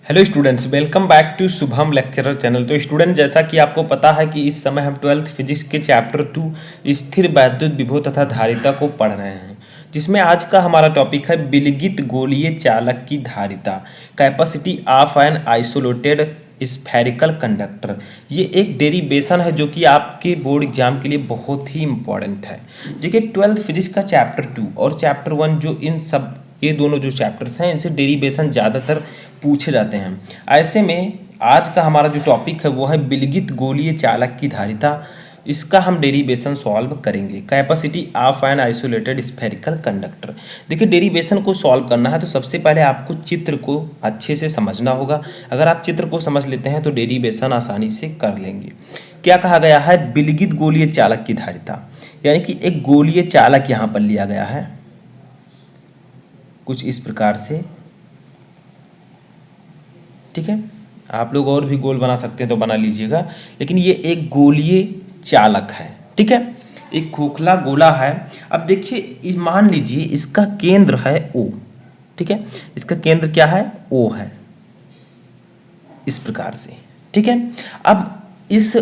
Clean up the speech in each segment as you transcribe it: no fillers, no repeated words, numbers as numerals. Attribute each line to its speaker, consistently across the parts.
Speaker 1: Hello students, welcome back to Shubham lecturer channel. तो student, जैसा कि आपको पता है कि इस समय हम 12th फिजिक्स के चैप्टर 2 स्थिर वैद्युत विभव तथा धारिता को पढ़ रहे हैं, जिसमें आज का हमारा टॉपिक है विलगित गोलीय चालक की धारिता, capacity of an isolated spherical conductor. ये एक डेरिवेशन है जो कि आपके बोर्ड एग्जाम के लिए बहुत ही इंपॉर्टेंट है। देखिए, 12th फिजिक्स का चैप्टर 2 और चैप्टर 1 जो ये दोनों जो चैप्टर्स हैं, इनसे डेरिवेशन ज़्यादातर पूछे जाते हैं। ऐसे में आज का हमारा जो टॉपिक है वो है विलगित गोलीय चालक की धारिता। इसका हम डेरिवेशन सॉल्व करेंगे, capacity of an isolated spherical conductor. देखिए, डेरिवेशन को सॉल्व करना है तो सबसे पहले आपको चित्र को अच्छे से समझना होगा। अगर आप चित्र को समझ लेते हैं तो डेरिवेशन आसानी से कर लेंगे। क्या कहा गया है? विलगित गोलीय चालक की धारिता, यानी कि एक गोलीय चालक यहाँ पर लिया गया है कुछ इस प्रकार से। ठीक है, आप लोग और भी गोल बना सकते हैं तो बना लीजिएगा, लेकिन ये एक गोलीय चालक है। ठीक है, एक खोखला गोला है। अब देखिए, मान लीजिए इसका केंद्र है O। ठीक है, इसका केंद्र क्या है? O है, इस प्रकार से। ठीक है, अब इस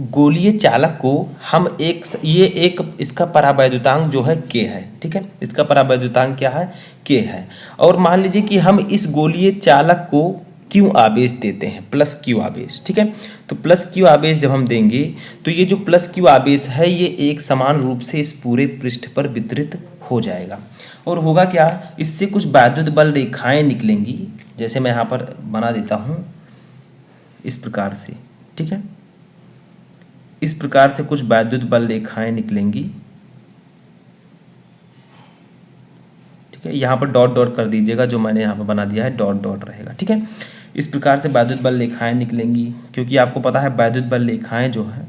Speaker 1: गोलीय चालक को हम इसका परावैद्युतांक जो है K है। ठीक है, इसका परावैद्युतांक क्या है? K है। और मान लीजिए कि हम इस गोलीय चालक को Q आवेश देते हैं, प्लस Q आवेश। ठीक है, तो प्लस Q आवेश जब हम देंगे तो ये जो प्लस Q आवेश है ये एक समान रूप से इस पूरे पृष्ठ पर वितरित हो जाएगा। और होगा क्या? इससे कुछ वैद्युत बल रेखाएं निकलेंगी, जैसे मैं यहाँ पर बना देता हूँ इस प्रकार से। ठीक है, इस प्रकार से कुछ वैद्युत बल रेखाएं निकलेंगी। ठीक है, यहाँ पर डॉट डॉट कर दीजिएगा, जो मैंने यहाँ पर बना दिया है डॉट डॉट रहेगा। ठीक है, इस प्रकार से वैद्युत बल रेखाएं निकलेंगी, क्योंकि आपको पता है वैद्युत बल रेखाएं जो है,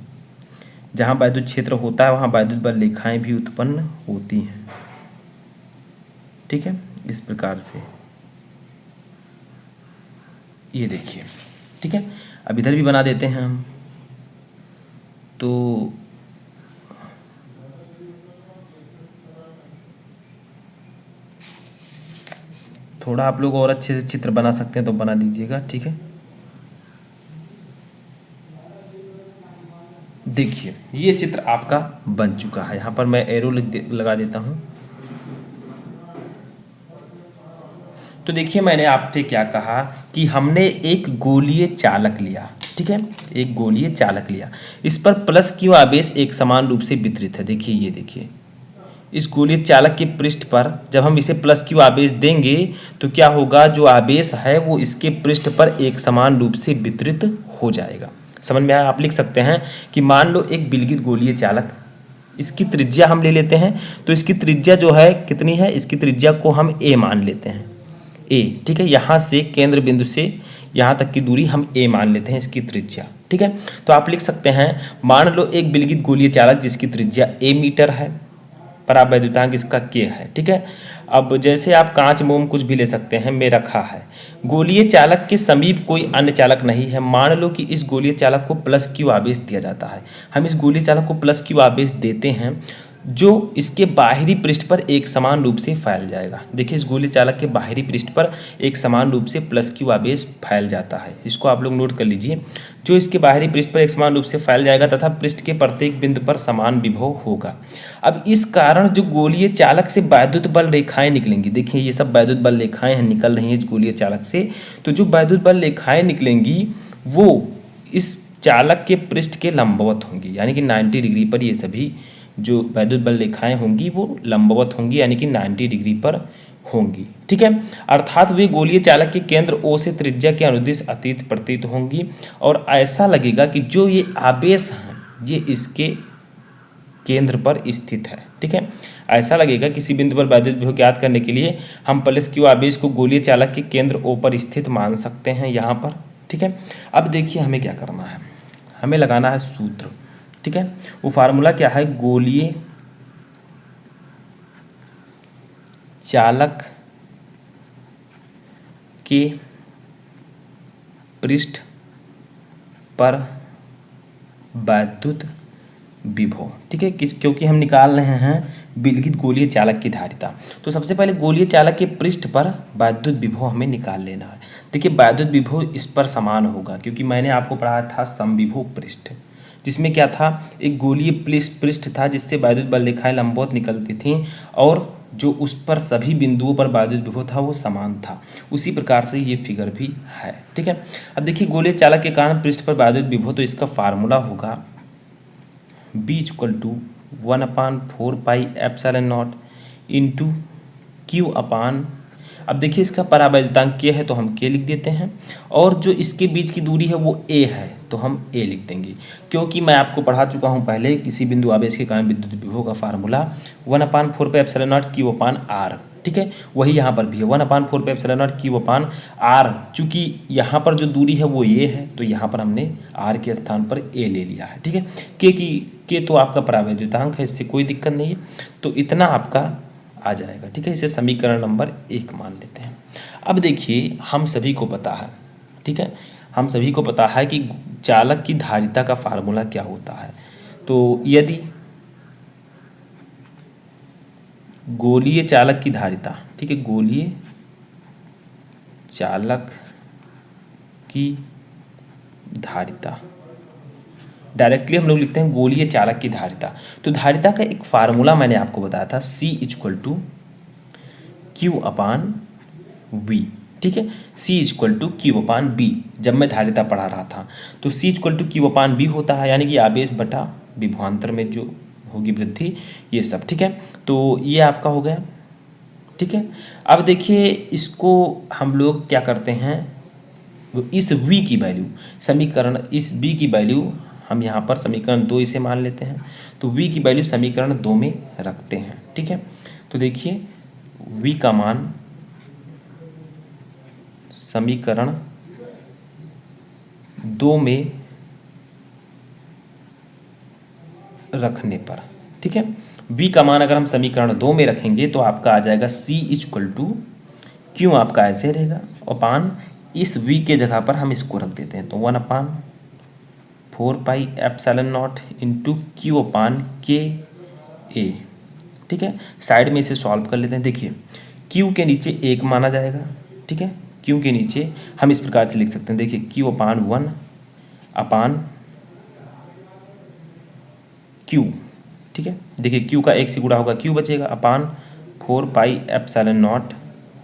Speaker 1: जहाँ वैद्युत क्षेत्र होता है वहाँ वैद्युत बल रेखाएं भी उत्पन्न होती हैं। ठीक है, इस प्रकार से ये देखिए। ठीक है, अब इधर भी बना देते हैं हम। तो थोड़ा आप लोग और अच्छे से चित्र बना सकते हैं तो बना दीजिएगा। ठीक है, देखिए ये चित्र आपका बन चुका है। यहाँ पर मैं एरो लगा देता हूँ। तो देखिए, मैंने आपसे क्या कहा कि हमने एक गोलीय चालक लिया। ठीक है, एक गोलीय चालक लिया, इस पर प्लस Q आवेश एक समान रूप से वितरित है। देखिए, ये देखिए, इस गोलीय चालक के पृष्ठ पर जब हम इसे प्लस Q आवेश देंगे तो क्या होगा? जो आवेश है वो इसके पृष्ठ पर एक समान रूप से वितरित हो जाएगा। समझ में आया? आप लिख सकते हैं कि मान लो एक विलगित गोलीय चालक, इसकी त्रिज्या हम ले लेते हैं। तो इसकी त्रिज्या जो है कितनी है? इसकी त्रिज्या को हम A मान लेते हैं, A। ठीक है, यहाँ से केंद्र बिंदु से यहाँ तक की दूरी हम A मान लेते हैं, इसकी त्रिज्या। ठीक है, तो आप लिख सकते हैं, मान लो एक विलगित गोलीय चालक जिसकी त्रिज्या A मीटर है, परावैद्युतांक इसका K है। ठीक है, अब जैसे आप कांच मोम कुछ भी ले सकते हैं, में रखा है। गोलीय चालक के समीप कोई अन्य चालक नहीं है। मान लो कि इस गोलीय चालक को प्लस Q आवेश दिया जाता है। हम इस गोलीय चालक को प्लस Q आवेश देते हैं, जो इसके बाहरी पृष्ठ पर एक समान रूप से फैल जाएगा। देखिए, इस गोलीय चालक के बाहरी पृष्ठ पर एक समान रूप से प्लस Q आवेश फैल जाता है। इसको आप लोग नोट कर लीजिए, जो इसके बाहरी पृष्ठ पर एक समान रूप से फैल जाएगा तथा पृष्ठ के प्रत्येक बिंदु पर समान विभव होगा। अब इस कारण जो गोलीय चालक से वैद्युत बल रेखाएं निकलेंगी, देखिए ये सब वैद्युत बल रेखाएं हैं, निकल रही हैं इस गोलीय चालक से। तो जो वैद्युत बल रेखाएं निकलेंगी वो इस चालक के पृष्ठ के लंबवत होंगी, यानी कि 90 डिग्री पर ये सभी जो वैद्युत बल रेखाएं होंगी वो लंबवत होंगी, यानी कि 90 डिग्री पर होंगी। ठीक है, अर्थात वे गोलीय चालक के केंद्र O से त्रिज्या के अनुदिश अतीत प्रतीत होंगी, और ऐसा लगेगा कि जो ये आवेश हैं ये इसके केंद्र पर स्थित है। ठीक है, ऐसा लगेगा। किसी बिंदु पर वैद्युत विभव ज्ञात करने के लिए हम प्लस Q आवेश को गोलीय चालक के केंद्र O पर स्थित मान सकते हैं यहाँ पर। ठीक है, अब देखिए हमें क्या करना है, हमें लगाना है सूत्र। ठीक है, वो फार्मूला क्या है? गोलीय चालक के पृष्ठ पर वैद्युत विभव। ठीक है, क्योंकि हम निकाल रहे हैं विलगित गोलीय चालक की धारिता। तो सबसे पहले गोलीय चालक के पृष्ठ पर वैद्युत विभव हमें निकाल लेना है। देखिए वैद्युत विभव इस पर समान होगा, क्योंकि मैंने आपको पढ़ाया था समविभव पृष्ठ, जिसमें क्या था, एक गोलीय पृष्ठ था जिससे वैद्युत बल रेखाएं लंबवत निकलती थीं और जो उस पर सभी बिंदुओं पर वैद्युत विभव था वो समान था। उसी प्रकार से ये फिगर भी है। ठीक है, अब देखिए गोलीय चालक के कारण पृष्ठ पर वैद्युत विभव, तो इसका फार्मूला होगा B=1/4πε0 इंटू Q अपान, अब देखिए इसका परावैद्युतांक K है तो हम K लिख देते हैं, और जो इसके बीच की दूरी है वो A है तो हम A लिख देंगे, क्योंकि मैं आपको पढ़ा चुका हूँ पहले किसी बिंदु आवेश के कारण विद्युत विभव का फार्मूला 1/4πε0 Q अपान R। ठीक है, वही यहाँ पर भी है 1/4πε0 Q अपान R। चूँकि यहाँ पर जो दूरी है वो ये है तो यहाँ पर हमने R के स्थान पर A ले लिया है। ठीक है, K तो आपका परावैद्युतांक है, इससे कोई दिक्कत नहीं है, तो इतना आपका आ जाएगा। ठीक है, इसे समीकरण नंबर 1 मान लेते हैं। अब देखिए हम सभी को पता है, ठीक है, हम सभी को पता है कि चालक की धारिता का फार्मूला क्या होता है। तो यदि गोलीय चालक की धारिता, ठीक है, गोलीय चालक की धारिता, डायरेक्टली हम लोग लिखते हैं गोलीय चालक की धारिता। तो धारिता का एक फार्मूला मैंने आपको बताया था C=Q अपान V। ठीक है, C=Q अपान B। जब मैं धारिता पढ़ा रहा था तो C=Q अपान B होता है, यानी कि आवेश बटा विभवांतर में जो होगी वृद्धि, ये सब। ठीक है, तो ये आपका हो गया। ठीक है, अब देखिए इसको हम लोग क्या करते हैं, इस V की वैल्यू समीकरण, इस B की वैल्यू हम यहाँ पर समीकरण 2 इसे मान लेते हैं, तो V की वैल्यू समीकरण 2 में रखते हैं। ठीक है, तो देखिए V का मान समीकरण 2 में रखने पर, ठीक है, V का मान अगर हम समीकरण 2 में रखेंगे तो आपका आ जाएगा C=Q, आपका ऐसे रहेगा, अपान इस V के जगह पर हम इसको रख देते हैं, तो 1/4πε0 इंटू Q अपान KA। ठीक है, साइड में इसे सॉल्व कर लेते हैं। देखिए Q के नीचे 1 माना जाएगा। ठीक है, Q के नीचे हम इस प्रकार से लिख सकते हैं, देखिए Q अपान 1 अपान Q। ठीक है, देखिए Q का 1 से गुणा होगा Q बचेगा, अपान 4πε0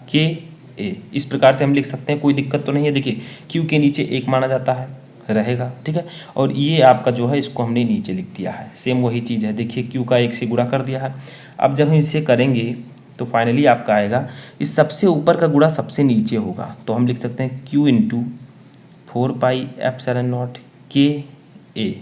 Speaker 1: KA। इस प्रकार से हम लिख सकते हैं, कोई दिक्कत तो नहीं है। देखिए Q के नीचे 1 माना जाता है, रहेगा। ठीक है, और ये आपका जो है इसको हमने नीचे लिख दिया है, सेम वही चीज़ है। देखिए Q का 1 से गुणा कर दिया है। अब जब हम इसे करेंगे तो फाइनली आपका आएगा, इस सबसे ऊपर का गुणा सबसे नीचे होगा, तो हम लिख सकते हैं Q इंटू 4πε0 KA।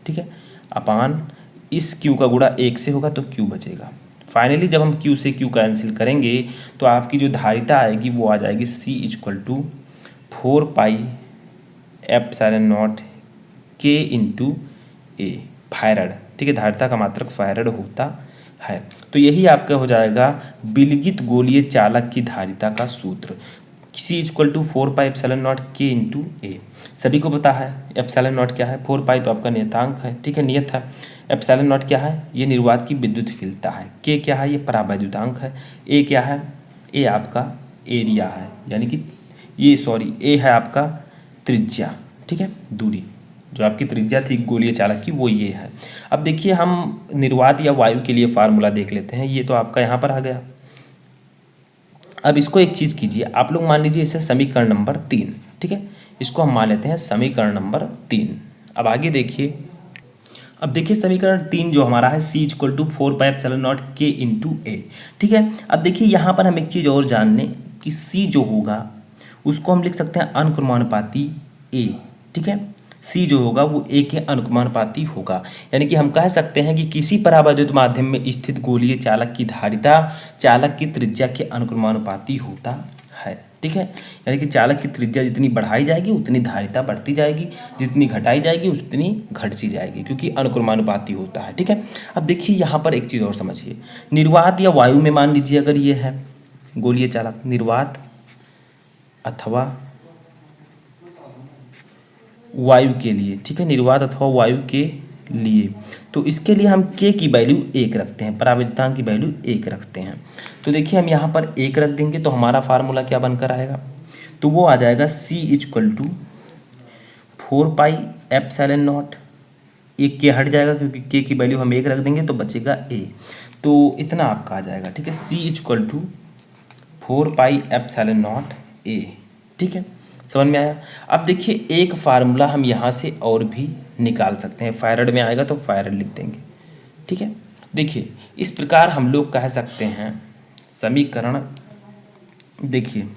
Speaker 1: ठीक है, अपान इस Q का गुणा 1 से होगा तो Q बचेगा। फाइनली जब हम Q से Q कैंसिल करेंगे तो आपकी जो धारिता आएगी वो आ जाएगी C=4πε0 K into A, farad. ठीक है, धारिता का मात्रक फैरड होता है। तो यही आपका हो जाएगा विलगित गोलीय चालक की धारिता का सूत्र, C=4πε0 K इंटू A। सभी को पता है एप्सिलॉन नॉट क्या है, 4π तो आपका नियतांक है। ठीक है, नियत है। एप्सिलॉन नॉट क्या है, ये निर्वात की विद्युतशीलता है। K क्या है, ये परावैद्युतांक है। A क्या है, A आपका एरिया है, यानी कि ये A है आपका त्रिज्या। ठीक है, दूरी जो आपकी त्रिज्या थी गोलीय चालक की वो ये है। अब देखिए हम निर्वात या वायु के लिए फार्मूला देख लेते हैं, ये तो आपका यहाँ पर आ गया। अब इसको एक चीज़ कीजिए, आप लोग मान लीजिए इसे समीकरण नंबर 3। ठीक है, इसको हम मान लेते हैं समीकरण नंबर 3। अब आगे देखिए, अब देखिए समीकरण 3 जो हमारा है C=4πε0 K इंटू A। ठीक है, अब देखिए यहाँ पर हम एक चीज़ और जान लें कि C जो होगा उसको हम लिख सकते हैं अनुक्रमानुपाती A। ठीक है, C जो होगा वो A के अनुक्रमानुपाती होगा, यानी कि हम कह सकते हैं कि किसी परावैद्युत माध्यम में स्थित गोलीय चालक की धारिता चालक की त्रिज्या के अनुक्रमानुपाती होता है। ठीक है, यानी कि चालक की त्रिज्या जितनी बढ़ाई जाएगी उतनी धारिता बढ़ती जाएगी, जितनी घटाई जाएगी उतनी घटती जाएगी, क्योंकि अनुक्रमानुपाती होता है। ठीक है, अब देखिए यहाँ पर एक चीज़ और समझिए, निर्वात या वायु में मान लीजिए अगर ये है गोलीय चालक, निर्वात अथवा वायु के लिए, ठीक है, निर्वात अथवा वायु के लिए। तो इसके लिए हम k की वैल्यू 1 रखते हैं, परावैद्युतांक की वैल्यू 1 रखते हैं। तो देखिए हम यहाँ पर 1 रख देंगे तो हमारा फार्मूला क्या बनकर आएगा, तो वो आ जाएगा c इक्वल टू 4πε0। एक के हट जाएगा क्योंकि के की वैल्यू हम 1 रख देंगे तो बचेगा a, तो इतना आपका आ जाएगा। ठीक है, c इक्वल टू 4πε0 a। ठीक है, समझ में आया। अब देखिए एक फार्मूला हम यहाँ से और भी निकाल सकते हैं, फैरड में आएगा तो फैरड लिख देंगे। ठीक है, देखिए इस प्रकार हम लोग कह सकते हैं समीकरण, देखिए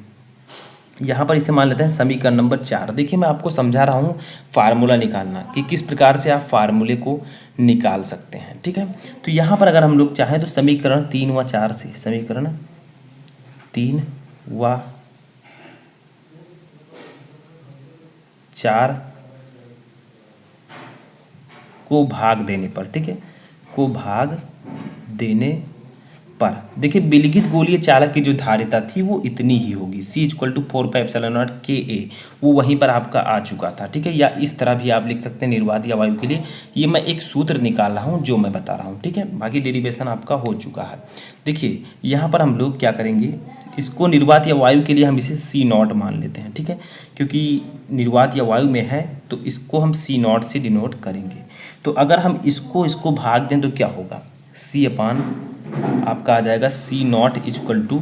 Speaker 1: यहाँ पर इसे मान लेते हैं समीकरण नंबर 4। देखिए मैं आपको समझा रहा हूँ फार्मूला निकालना कि किस प्रकार से आप फार्मूले को निकाल सकते हैं। ठीक है, तो यहाँ पर अगर हम लोग चाहें तो समीकरण 3 व 4 से, समीकरण 3 व 4 को भाग देने पर, ठीक है, को भाग देने पर देखिए विलगित गोलीय चालक की जो धारिता थी वो इतनी ही होगी, c इक्वल टू 4πε0 Ka, वो वहीं पर आपका आ चुका था। ठीक है, या इस तरह भी आप लिख सकते हैं निर्वात या वायु के लिए। ये मैं एक सूत्र निकाल रहा हूँ जो मैं बता रहा हूँ। ठीक है, बाकी डेरिवेशन आपका हो चुका है। देखिए यहाँ पर हम लोग क्या करेंगे, इसको निर्वात या वायु के लिए हम इसे C0 मान लेते हैं। ठीक है, क्योंकि निर्वात या वायु में है तो इसको हम C0 से डिनोट करेंगे। तो अगर हम इसको भाग दें तो क्या होगा, C अपान आपका आ जाएगा C0 इक्वल टू,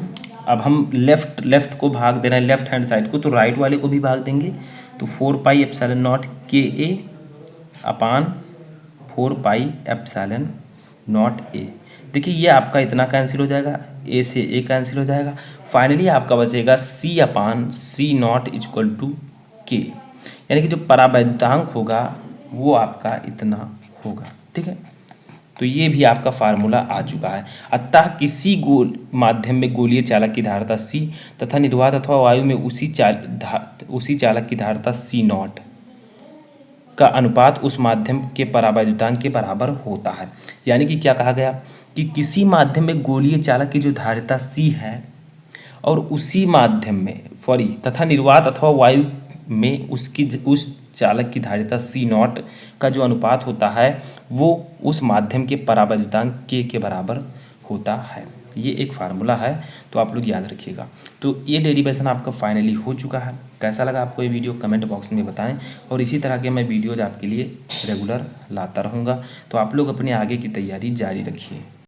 Speaker 1: अब हम लेफ्ट को भाग दे रहे हैं, लेफ्ट हैंड साइड को, तो राइट वाले को भी भाग देंगे। तो 4πε0 Ka अपान 4πε0 A। देखिए ये आपका इतना कैंसिल हो जाएगा, A से A कैंसिल हो जाएगा। फाइनली आपका बचेगा C upon C0 equal to K, यानी कि जो परावैद्युतांक होगा वो आपका इतना होगा। ठीक है, तो ये भी आपका फार्मूला आ चुका है। अतः किसी माध्यम में गोलीय चालक की धारिता C तथा निर्वात अथवा वायु में उसी चालक की धारिता C0 का अनुपात उस माध्यम के परावैद्युतांक के बराबर होता है। यानी कि क्या कहा गया कि किसी माध्यम में गोलीय चालक की जो धारिता C है और उसी माध्यम में तथा निर्वात अथवा वायु में उस चालक की धारिता C0 का जो अनुपात होता है वो उस माध्यम के परावैद्युतांक K के बराबर होता है। ये एक फार्मूला है, तो आप लोग याद रखिएगा। तो ये डेरिवेशन आपका फाइनली हो चुका है। कैसा लगा आपको ये वीडियो कमेंट बॉक्स में बताएं, और इसी तरह के मैं वीडियोज़ आपके लिए रेगुलर लाता रहूँगा। तो आप लोग अपने आगे की तैयारी जारी रखिए।